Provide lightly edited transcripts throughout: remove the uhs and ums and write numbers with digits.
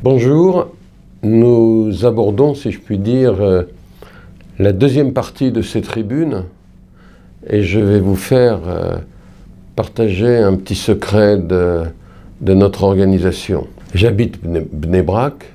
Bonjour, nous abordons, si je puis dire, la deuxième partie de ces tribunes et je vais vous faire partager un petit secret de notre organisation. J'habite Bnei Brak.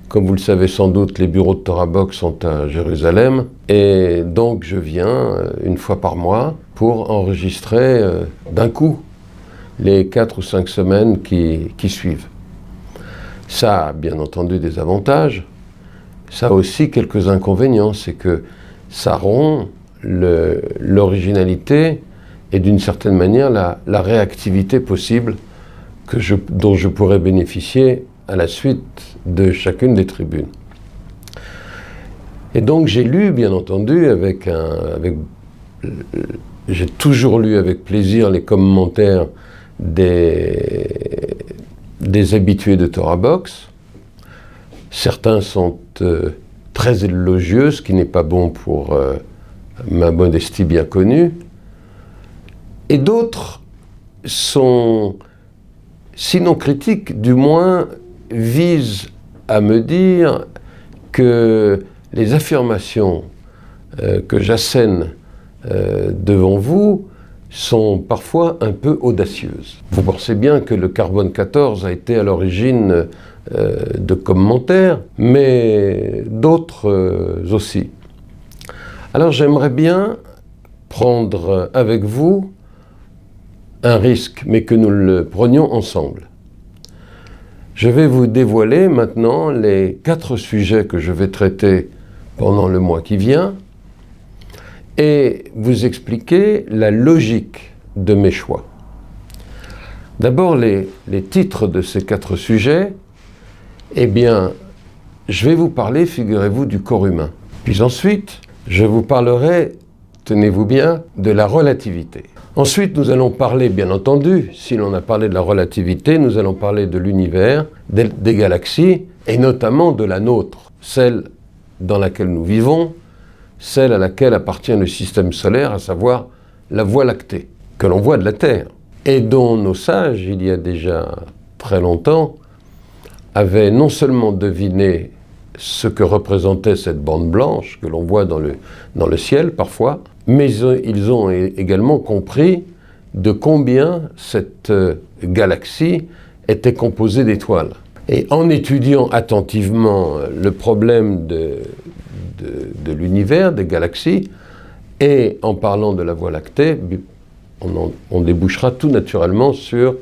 Comme vous le savez sans doute, les bureaux de Torah Box sont à Jérusalem et donc je viens une fois par mois pour enregistrer d'un coup les 4 ou 5 semaines qui suivent. Ça a bien entendu des avantages, ça a aussi quelques inconvénients, c'est que ça rompt l'originalité et d'une certaine manière la réactivité possible dont je pourrais bénéficier à la suite de chacune des tribunes. Et donc j'ai lu, bien entendu, j'ai toujours lu avec plaisir les commentaires des habitués de Torah Box. Certains sont très élogieux, ce qui n'est pas bon pour ma modestie bien connue. Et d'autres sont, sinon critiques, du moins visent à me dire que les affirmations que j'assène devant vous sont parfois un peu audacieuses. Vous pensez bien que le carbone 14 a été à l'origine de commentaires, mais d'autres aussi. Alors j'aimerais bien prendre avec vous un risque, mais que nous le prenions ensemble. Je vais vous dévoiler maintenant les 4 sujets que je vais traiter pendant le mois qui vient et vous expliquer la logique de mes choix. D'abord, les titres de ces 4 sujets, eh bien, je vais vous parler, figurez-vous, du corps humain. Puis ensuite, je vous parlerai, tenez-vous bien, de la relativité. Ensuite, nous allons parler, bien entendu, si l'on a parlé de la relativité, nous allons parler de l'univers, des galaxies, et notamment de la nôtre, celle dans laquelle nous vivons, celle à laquelle appartient le système solaire, à savoir la Voie lactée, que l'on voit de la Terre, et dont nos sages, il y a déjà très longtemps, avaient non seulement deviné ce que représentait cette bande blanche que l'on voit dans le ciel parfois, mais ils ont également compris de combien cette galaxie était composée d'étoiles. Et en étudiant attentivement le problème de l'univers, des galaxies, et en parlant de la Voie lactée, on débouchera tout naturellement sur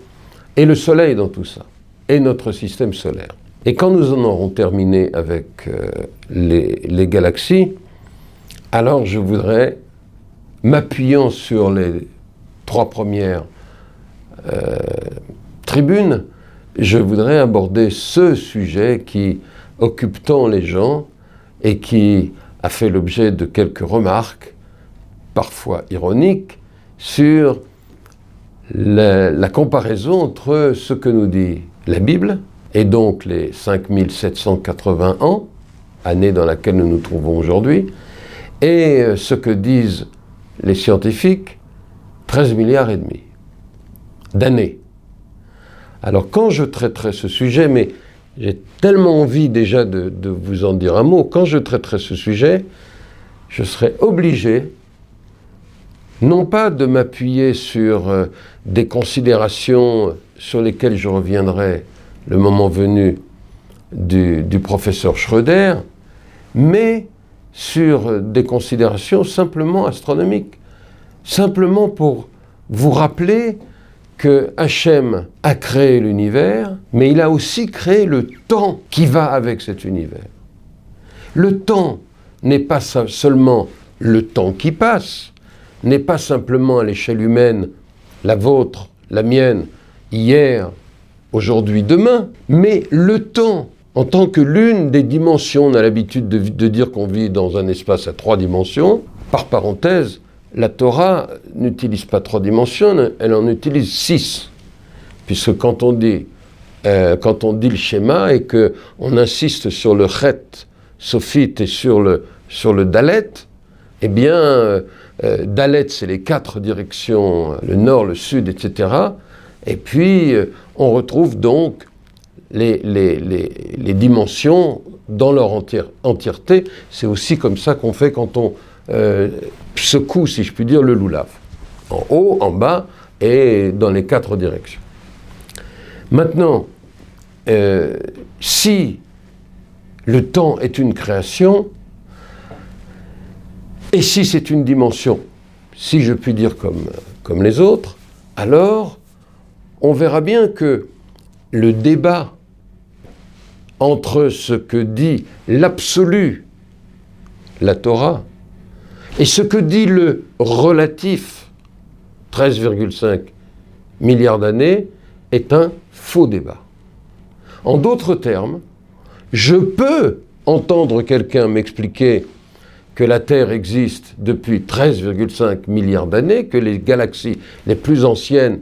et le Soleil dans tout ça, et notre système solaire. Et quand nous en aurons terminé avec les galaxies, alors je voudrais, m'appuyant sur les 3 premières tribunes, je voudrais aborder ce sujet qui occupe tant les gens et qui a fait l'objet de quelques remarques, parfois ironiques, sur la comparaison entre ce que nous dit la Bible, et donc les 5780 ans, année dans laquelle nous nous trouvons aujourd'hui, et ce que disent les scientifiques, 13 milliards et demi d'années. Alors quand je traiterai ce sujet, mais j'ai tellement envie déjà de vous en dire un mot, quand je traiterai ce sujet, je serai obligé, non pas de m'appuyer sur des considérations sur lesquelles je reviendrai le moment venu du professeur Schröder, mais sur des considérations simplement astronomiques. Simplement pour vous rappeler que Hachem a créé l'univers, mais il a aussi créé le temps qui va avec cet univers. Le temps n'est pas seulement le temps qui passe, n'est pas simplement à l'échelle humaine, la vôtre, la mienne, hier, aujourd'hui, demain, mais le temps en tant que l'une des dimensions. On a l'habitude de dire qu'on vit dans un espace à 3 dimensions. Par parenthèse, la Torah n'utilise pas 3 dimensions, elle en utilise 6. Puisque quand on dit le schéma et qu'on insiste sur le chet, sophit et sur le dalet, eh bien, dalet c'est les 4 directions, le nord, le sud, etc. Et puis, on retrouve donc les dimensions dans leur entièreté. C'est aussi comme ça qu'on fait quand on secoue, si je puis dire, le loulave. En haut, en bas et dans les 4 directions. Maintenant, si le temps est une création, et si c'est une dimension, si je puis dire comme les autres, alors on verra bien que le débat entre ce que dit l'absolu, la Torah, et ce que dit le relatif, 13,5 milliards d'années, est un faux débat. En d'autres termes, je peux entendre quelqu'un m'expliquer que la Terre existe depuis 13,5 milliards d'années, que les galaxies les plus anciennes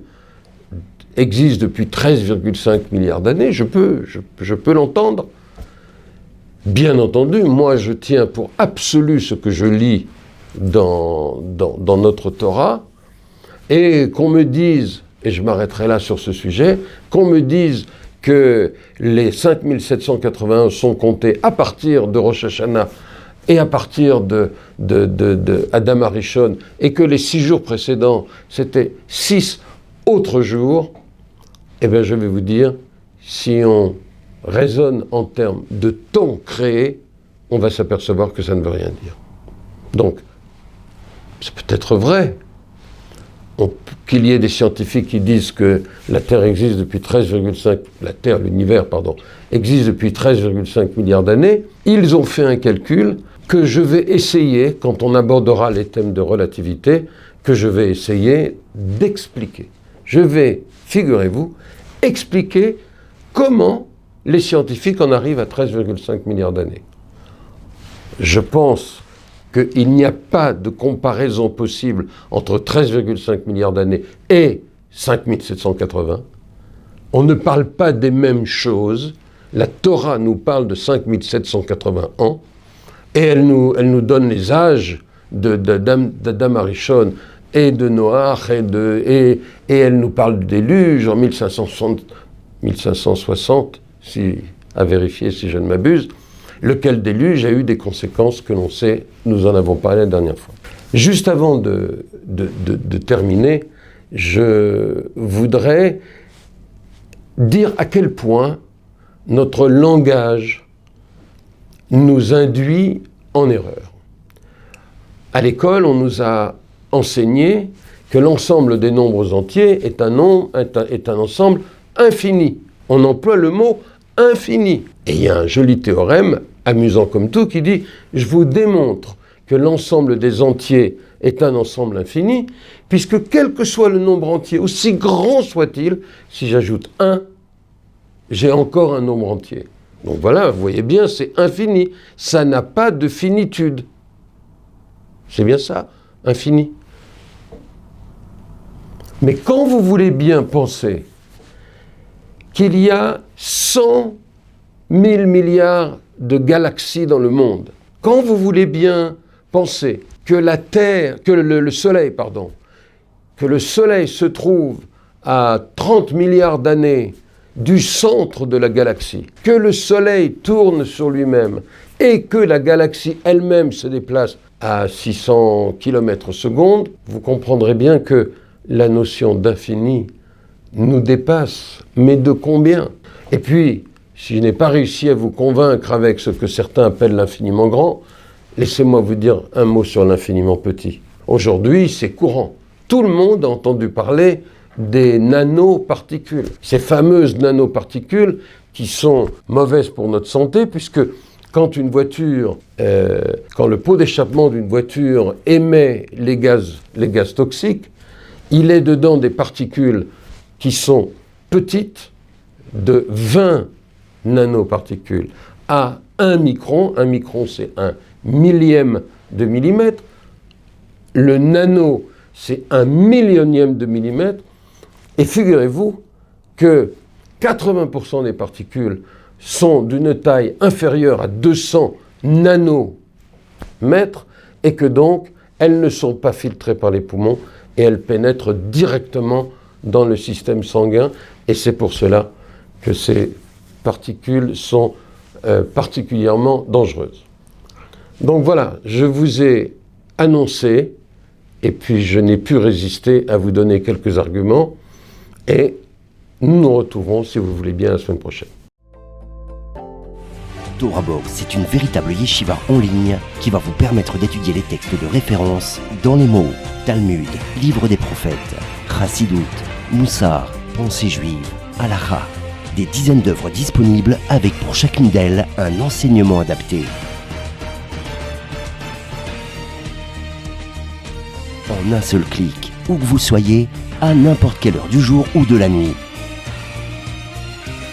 existent depuis 13,5 milliards d'années, je peux l'entendre. Bien entendu, moi je tiens pour absolu ce que je lis dans notre Torah, et qu'on me dise, et je m'arrêterai là sur ce sujet, qu'on me dise que les 5781 sont comptés à partir de Rosh Hashanah et à partir de Adam Arishon, et que les 6 jours précédents, c'était 6 autres jours, eh bien je vais vous dire, si on raisonne en termes de temps créé, on va s'apercevoir que ça ne veut rien dire. Donc, c'est peut-être vrai qu'il y ait des scientifiques qui disent que la Terre existe depuis 13,5, l'univers, existe depuis 13,5 milliards d'années. Ils ont fait un calcul que je vais essayer, quand on abordera les thèmes de relativité, que je vais essayer d'expliquer. Je vais, figurez-vous, expliquer comment les scientifiques en arrivent à 13,5 milliards d'années. Je pense qu'il n'y a pas de comparaison possible entre 13,5 milliards d'années et 5780. On ne parle pas des mêmes choses. La Torah nous parle de 5780 ans, et elle nous donne les âges d'Adam Arishon et de Noach, et elle nous parle du déluge en 1560, à vérifier si je ne m'abuse, lequel déluge a eu des conséquences que l'on sait, nous en avons parlé la dernière fois. Juste avant de terminer, je voudrais dire à quel point notre langage nous induit en erreur. À l'école, on nous a enseigné que l'ensemble des nombres entiers est un ensemble infini. On emploie le mot infini. Et il y a un joli théorème, amusant comme tout, qui dit « Je vous démontre que l'ensemble des entiers est un ensemble infini, puisque quel que soit le nombre entier, aussi grand soit-il, si j'ajoute 1, j'ai encore un nombre entier. » Donc voilà, vous voyez bien, c'est infini. Ça n'a pas de finitude. C'est bien ça, infini. Mais quand vous voulez bien penser qu'il y a 100 000 milliards de galaxies dans le monde, quand vous voulez bien penser que la Terre, que le Soleil se trouve à 30 milliards d'années du centre de la galaxie, que le Soleil tourne sur lui-même et que la galaxie elle-même se déplace à 600 km/s, vous comprendrez bien que la notion d'infini nous dépasse, mais de combien? Et puis, si je n'ai pas réussi à vous convaincre avec ce que certains appellent l'infiniment grand, laissez-moi vous dire un mot sur l'infiniment petit. Aujourd'hui, c'est courant. Tout le monde a entendu parler des nanoparticules. Ces fameuses nanoparticules qui sont mauvaises pour notre santé, puisque quand le pot d'échappement d'une voiture émet les gaz toxiques, il est dedans des particules qui sont petites, de 20 nanoparticules à 1 micron. 1 micron, c'est 1 millième de millimètre. Le nano, c'est 1 millionième de millimètre. Et figurez-vous que 80% des particules sont d'une taille inférieure à 200 nanomètres et que donc elles ne sont pas filtrées par les poumons et elles pénètrent directement dans le système sanguin. Et c'est pour cela que c'est particules sont particulièrement dangereuses. Donc voilà, je vous ai annoncé, et puis je n'ai pu résister à vous donner quelques arguments, et nous nous retrouverons, si vous voulez bien, la semaine prochaine. Torah Box, c'est une véritable yeshiva en ligne qui va vous permettre d'étudier les textes de référence dans les mots Talmud, Livre des prophètes, Chassidut, Moussar, Pensée juive, Halakha. Des dizaines d'œuvres disponibles avec pour chacune d'elles un enseignement adapté. En un seul clic, où que vous soyez, à n'importe quelle heure du jour ou de la nuit.